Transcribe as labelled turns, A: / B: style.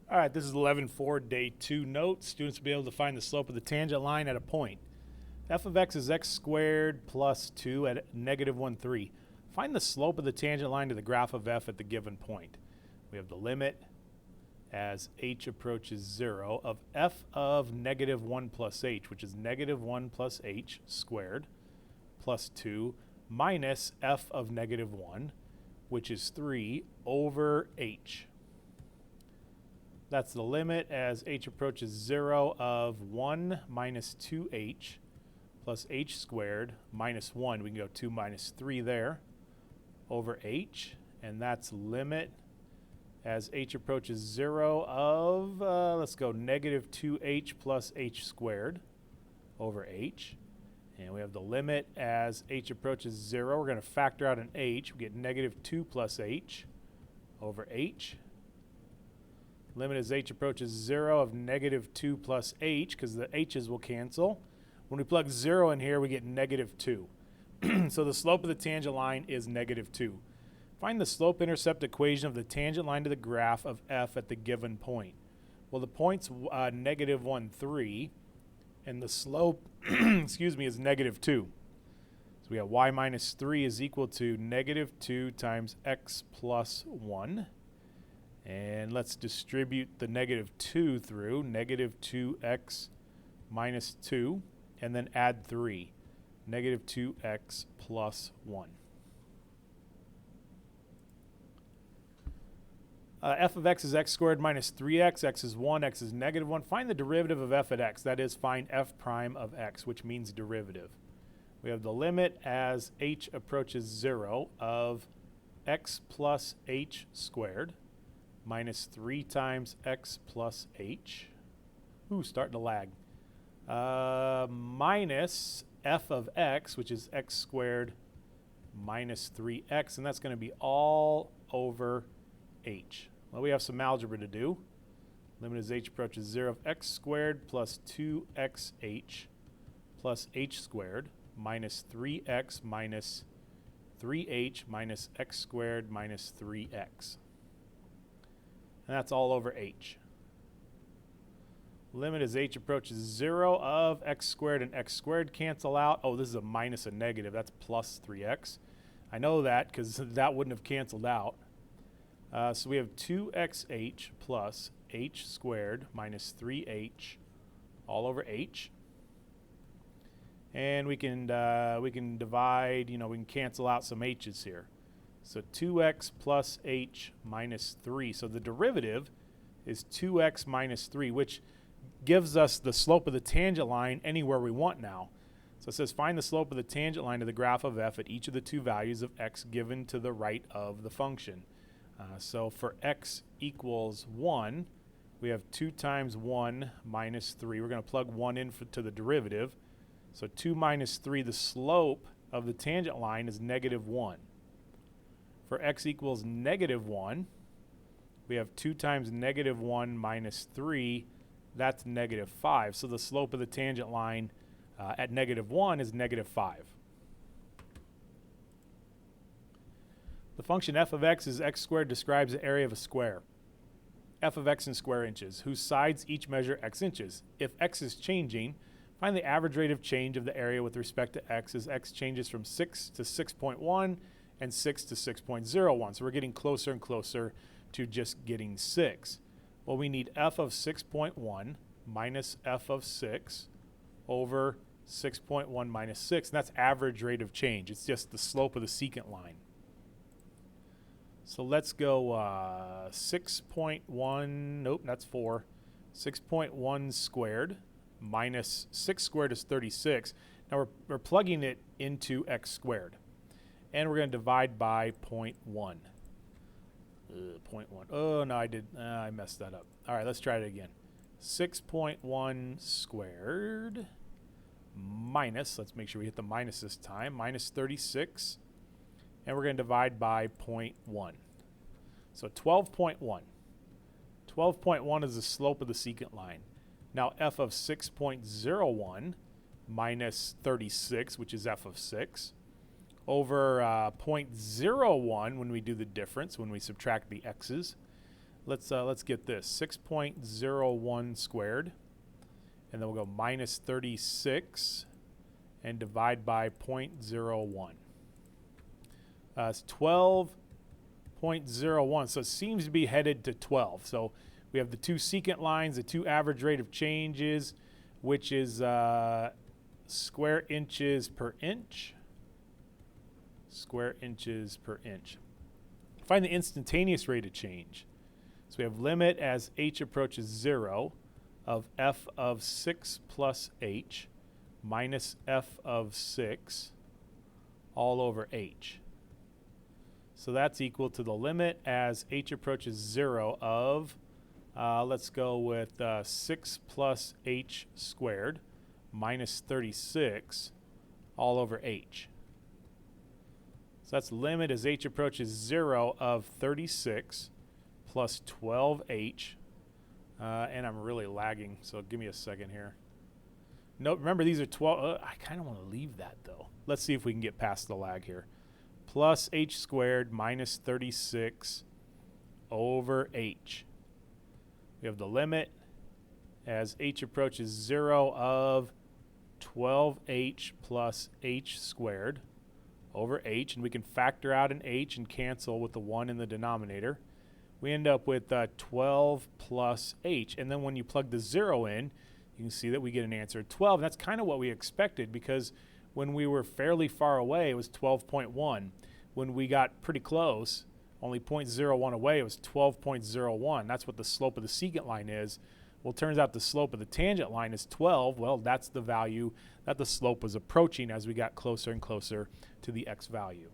A: All right, this is 11.4, day 2 note. Students will be able to find the slope of the tangent line at a point. F of x is x squared plus 2 at negative 1, 3. Find the slope of the tangent line to the graph of f at the given point. We have the limit as h approaches 0 of f of negative 1 plus h, which is negative 1 plus h squared, plus 2 minus f of negative 1, which is 3 over h. That's the limit as h approaches 0 of 1 minus 2h plus h squared minus 1. We can go 2 minus 3 there over h. And that's limit as h approaches 0 of, let's go negative 2h plus h squared over h. And we have the limit as h approaches 0. We're going to factor out an h. We get negative 2 plus h over h. Limit as h approaches 0 of negative 2 plus h, because the h's will cancel. When we plug 0 in here, we get negative 2. So the slope of the tangent line is negative 2. Find the slope-intercept equation of the tangent line to the graph of f at the given point. Well, the point's negative 1, 3, and the slope excuse me, is negative 2. So we have y minus 3 is equal to negative 2 times x plus 1. And let's distribute the negative 2 through, negative 2x minus 2, and then add 3, negative 2x plus 1. F of x is x squared minus 3x, x is 1, x is negative 1. Find the derivative of f at x, that is, find f prime of x, which means derivative. We have the limit as h approaches 0 of x plus h squared minus 3 times x plus h. Ooh, starting to lag. Minus f of x, which is x squared minus 3x, and that's going to be all over h. Well, we have some algebra to do. Limit as h approaches 0 of x squared plus 2xh plus h squared minus 3x minus 3h minus x squared minus 3x. And that's all over h. Limit as h approaches 0 of x squared and x squared cancel out. Oh, this is a minus a negative. That's plus 3x. I know that because that wouldn't have canceled out. So we have 2xh plus h squared minus 3h all over h. And we can divide, we can cancel out some h's here. So 2x plus h minus 3. So the derivative is 2x minus 3, which gives us the slope of the tangent line anywhere we want now. So it says find the slope of the tangent line to the graph of f at each of the two values of x given to the right of the function. So for x equals 1, we have 2 times 1 minus 3. We're going to plug 1 in to the derivative. So 2 minus 3, the slope of the tangent line is negative 1. For x equals negative 1, we have 2 times negative 1 minus 3. That's negative 5. So the slope of the tangent line at negative 1 is negative 5. The function f of x is x squared describes the area of a square. F of x in square inches, whose sides each measure x inches. If x is changing, find the average rate of change of the area with respect to x as x changes from 6 to 6.1 and 6 to 6.01. So we're getting closer and closer to just getting 6. Well, we need f of 6.1 minus f of 6 over 6.1 minus 6. And that's average rate of change. It's just the slope of the secant line. So let's go 6.1, nope, that's 4. 6.1 squared minus 6 squared is 36. Now we're plugging it into x squared. And we're going to divide by 0.1. 0.1. Oh, no, I messed that up. All right, let's try it again. 6.1 squared minus, let's make sure we hit the minus this time, minus 36. And we're going to divide by 0.1. So 12.1. 12.1 is the slope of the secant line. Now f of 6.01 minus 36, which is f of 6, over 0.01 when we do the difference, when we subtract the x's. let's get this. 6.01 squared. And then we'll go minus 36 and divide by 0.01. It's 12.01, so it seems to be headed to 12. So we have the two secant lines, the two average rate of changes, which is square inches per inch. Square inches per inch. Find the instantaneous rate of change. So we have limit as h approaches 0 of f of 6 plus h minus f of 6 all over h. So that's equal to the limit as h approaches 0 of, let's go with 6 plus h squared minus 36 all over h. So that's limit as h approaches 0 of 36 plus 12h. And I'm really lagging, so give me a second here. Nope, remember these are 12. I kind of want to leave that though. Let's see if we can get past the lag here. Plus h squared minus 36 over h. We have the limit as h approaches 0 of 12h plus h squared over h, and we can factor out an h and cancel with the 1 in the denominator. We end up with 12 plus h, and then when you plug the 0 in, you can see that we get an answer of 12. And that's kind of what we expected, because when we were fairly far away, it was 12.1. When we got pretty close, only 0.01 away, it was 12.01. That's what the slope of the secant line is. Well, it turns out the slope of the tangent line is 12. Well, that's the value that the slope was approaching as we got closer and closer to the x value.